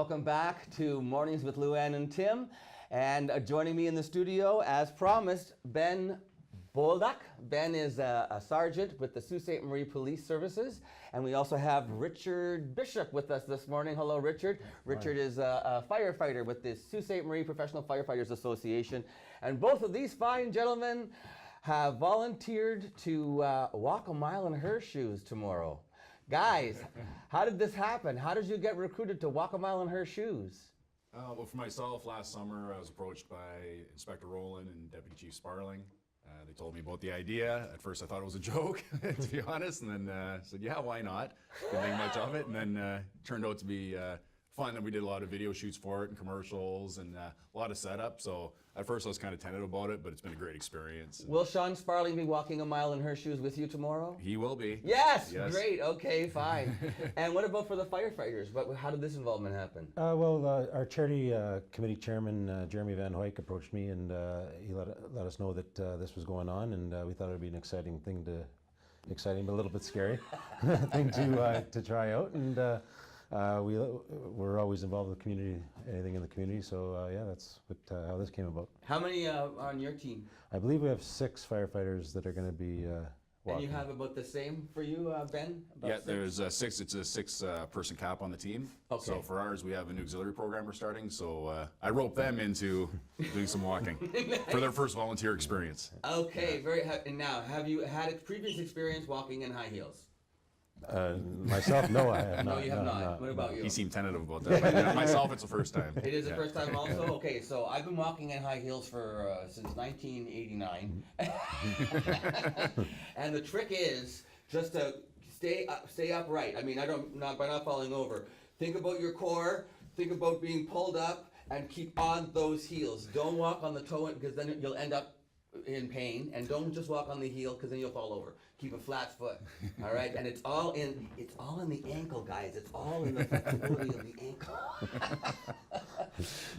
Welcome back to Mornings with Luann and Tim. And joining me in the studio, as promised, Ben Bolduc. Ben is a sergeant with the Sault Ste. Marie Police Services. And we also have Richard Bishop with us this morning. Hello, Richard. Richard is a firefighter with the Sault Ste. Marie Professional Firefighters Association. And both of these fine gentlemen have volunteered to walk a mile in her shoes tomorrow. Guys, how did this happen? How did you get recruited to walk a mile in her shoes? Well, for myself, last summer I was approached by Inspector Rowland and Deputy Chief Sparling. They told me about the idea. At first I thought it was a joke, to be honest, and then said, yeah, why not? Didn't think much of it, and then turned out to be fun. And we did a lot of video shoots for it and commercials and a lot of setup. So at first I was kind of tentative about it, but it's been a great experience. Will Sean Sparling be walking a mile in her shoes with you tomorrow? He will be. Yes. Great, okay, fine. And what about for the firefighters? How did this involvement happen? Our charity committee chairman, Jeremy Van Hoyk, approached me and he let us know that this was going on, and we thought it would be an exciting but a little bit scary thing to try out. And we're always involved with the community, anything in the community, so yeah, that's how this came about. How many on your team? I believe we have 6 firefighters that are going to be walking. And you have about the same for you, Ben? Yeah, there's 6. It's a 6-person cap on the team. Okay. So for ours, we have a new auxiliary program we're starting. So I roped them into doing some walking for their first volunteer experience. Okay, and now, have you had a previous experience walking in high heels? Myself, no, I have not. No, you have not. What about you? He seemed tentative about that. But myself, it's the first time. It is the first time also? Okay, so I've been walking in high heels for since 1989. And the trick is just to stay upright. I mean, by not falling over. Think about your core, think about being pulled up, and keep on those heels. Don't walk on the toe, because then you'll end up in pain, and don't just walk on the heel, because then you'll fall over. Keep a flat foot, all right? And it's all in the ankle, guys. It's all in the flexibility of the ankle.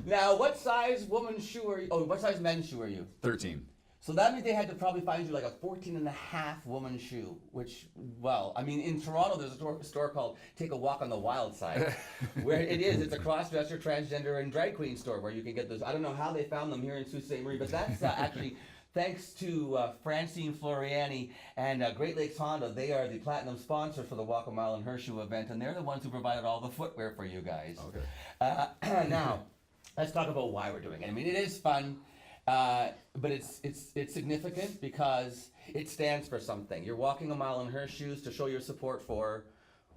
Now, what size woman's shoe are you? Oh, what size men's shoe are you? 13. So that means they had to probably find you like a 14.5 woman's shoe, which, well, I mean, in Toronto, there's a store called Take a Walk on the Wild Side, where it's a cross-dresser, transgender, and drag queen store where you can get those. I don't know how they found them here in Sault Ste. Marie, but that's actually thanks to Francine Floriani and Great Lakes Honda. They are the platinum sponsor for the Walk a Mile in Her Shoe event, and they're the ones who provided all the footwear for you guys. Okay. Now, let's talk about why we're doing it. I mean, it is fun. But it's significant because it stands for something. You're walking a mile in her shoes to show your support for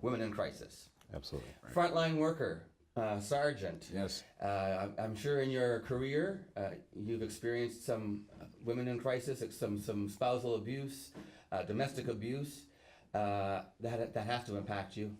women in crisis. Absolutely. Right. Frontline worker, sergeant. Yes. I'm sure in your career you've experienced some women in crisis, some spousal abuse, domestic abuse that has to impact you.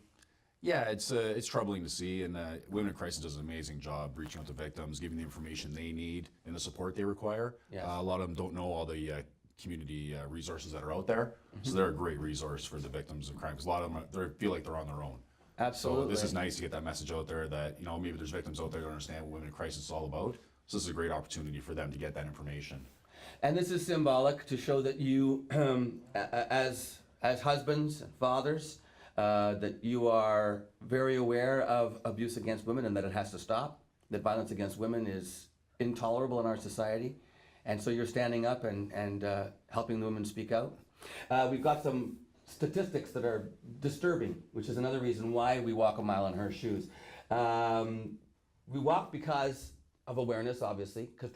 Yeah, it's troubling to see, and Women in Crisis does an amazing job reaching out to victims, giving the information they need and the support they require. Yes. A lot of them don't know all the community resources that are out there, so they're a great resource for the victims of crime, because a lot of them feel like they're on their own. Absolutely. So this is nice to get that message out there that, you know, maybe there's victims out there that understand what Women in Crisis is all about, so this is a great opportunity for them to get that information. And this is symbolic to show that you, as husbands and fathers, that you are very aware of abuse against women and that it has to stop, that violence against women is intolerable in our society, and so you're standing up and helping the women speak out. We've got some statistics that are disturbing, which is another reason why we walk a mile in her shoes. We walk because of awareness, obviously, because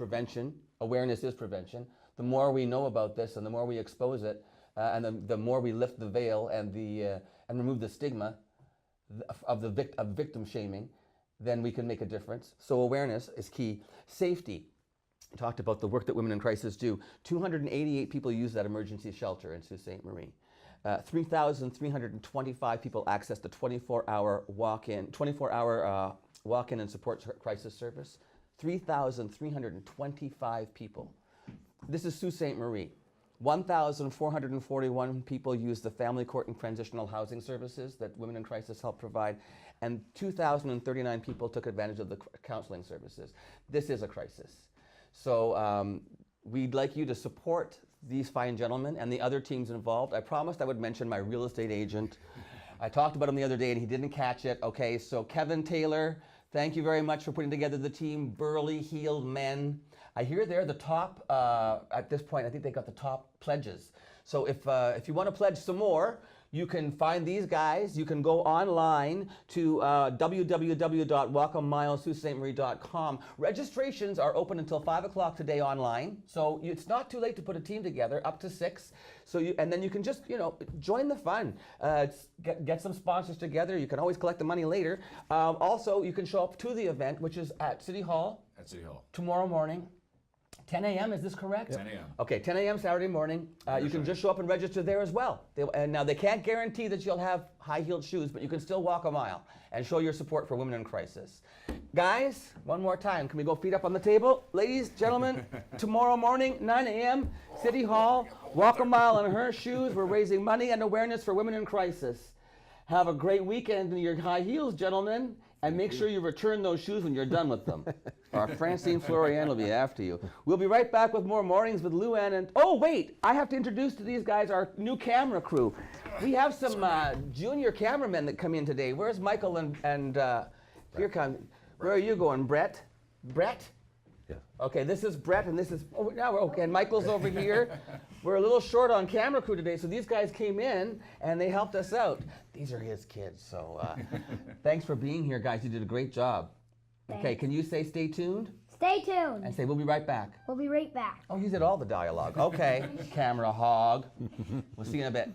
awareness is prevention. The more we know about this and the more we expose it, and the more we lift the veil and remove the stigma of victim shaming, then we can make a difference. So awareness is key. Safety. We talked about the work that Women in Crisis do. 288 people use that emergency shelter in Sault Ste. Marie. 3,325 people access the 24-hour walk-in and support crisis service. 3,325 people. This is Sault Ste. Marie. 1,441 people use the family court and transitional housing services that Women in Crisis help provide, and 2,039 people took advantage of the counseling services. This is a crisis. So we'd like you to support these fine gentlemen and the other teams involved. I promised I would mention my real estate agent. I talked about him the other day and he didn't catch it. Okay, so Kevin Taylor, Thank you very much for putting together the team, Burly Heeled Men. I hear they're the top, at this point, I think they got the top pledges. So if you want to pledge some more, you can find these guys. You can go online to www.welcomemilessaultestemarie.com. Registrations are open until 5 o'clock today online. So it's not too late to put a team together, up to 6. So and then you can just, join the fun. Get some sponsors together. You can always collect the money later. Also, you can show up to the event, which is at City Hall. At City Hall. Tomorrow morning. 10 a.m., is this correct? 10 a.m. Okay, 10 a.m. Saturday morning. You can just show up and register there as well. And now they can't guarantee that you'll have high-heeled shoes, but you can still walk a mile and show your support for women in crisis. Guys, one more time. Can we go feet up on the table? Ladies, gentlemen, tomorrow morning, 9 a.m., City Hall, walk a mile in her shoes. We're raising money and awareness for women in crisis. Have a great weekend in your high heels, gentlemen. And make sure you return those shoes when you're done with them. Or Francine Florian will be after you. We'll be right back with more Mornings with Luann. And oh, wait, I have to introduce to these guys our new camera crew. We have some junior cameramen that come in today. Where's Michael and here come, where are you going, Brett? Brett? Yeah. Okay, this is Brett and this is, oh, now we're okay, and Michael's over here. We're a little short on camera crew today, so these guys came in and they helped us out. These are his kids, so thanks for being here, guys. You did a great job. Thanks. Okay, can you say stay tuned? Stay tuned. And say we'll be right back. We'll be right back. Oh, he did all the dialogue. Okay, camera hog. We'll see you in a bit.